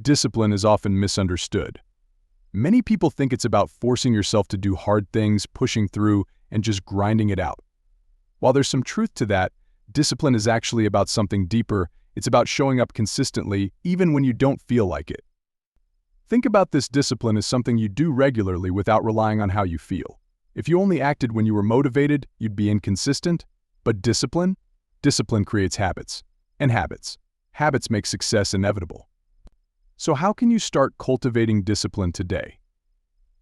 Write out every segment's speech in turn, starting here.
Discipline is often misunderstood. Many people think it's about forcing yourself to do hard things, pushing through, and just grinding it out. While there's some truth to that, discipline is actually about something deeper. It's about showing up consistently, even when you don't feel like it. Think about this discipline as something you do regularly without relying on how you feel. If you only acted when you were motivated, you'd be inconsistent. But discipline? Discipline creates habits. And habits make success inevitable. So how can you start cultivating discipline today?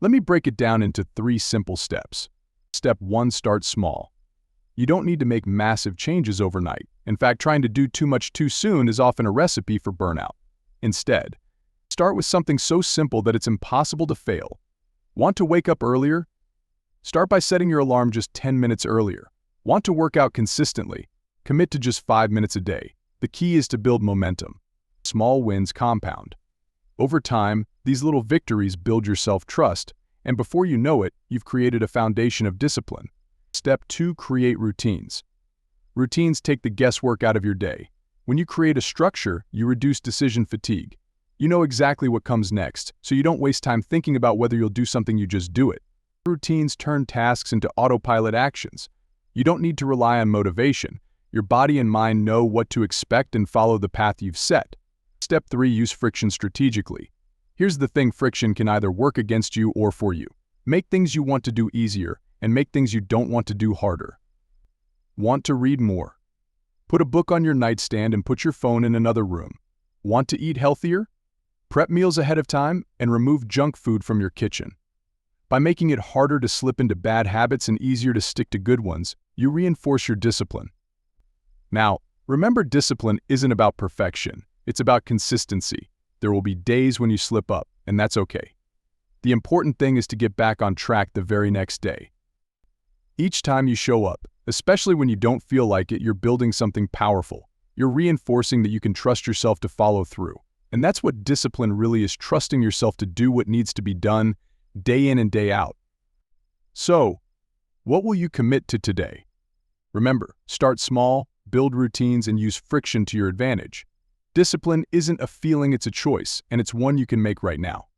Let me break it down into 3 simple steps. Step 1, start small. You don't need to make massive changes overnight. In fact, trying to do too much too soon is often a recipe for burnout. Instead, start with something so simple that it's impossible to fail. Want to wake up earlier? Start by setting your alarm just 10 minutes earlier. Want to work out consistently? Commit to just 5 minutes a day. The key is to build momentum. Small wins compound. Over time, these little victories build your self-trust, and before you know it, you've created a foundation of discipline. Step 2, create routines. Routines take the guesswork out of your day. When you create a structure, you reduce decision fatigue. You know exactly what comes next, so you don't waste time thinking about whether you'll do something, you just do it. Routines turn tasks into autopilot actions. You don't need to rely on motivation. Your body and mind know what to expect and follow the path you've set. Step 3, use friction strategically. Here's the thing, friction can either work against you or for you. Make things you want to do easier, and make things you don't want to do harder. Want to read more? Put a book on your nightstand and put your phone in another room. Want to eat healthier? Prep meals ahead of time and remove junk food from your kitchen. By making it harder to slip into bad habits and easier to stick to good ones, you reinforce your discipline. Now, remember, discipline isn't about perfection. It's about consistency. There will be days when you slip up, and that's okay. The important thing is to get back on track the very next day. Each time you show up, especially when you don't feel like it, you're building something powerful. You're reinforcing that you can trust yourself to follow through. And that's what discipline really is, trusting yourself to do what needs to be done, day in and day out. So, what will you commit to today? Remember, start small, build routines, and use friction to your advantage. Discipline isn't a feeling, it's a choice, and it's one you can make right now.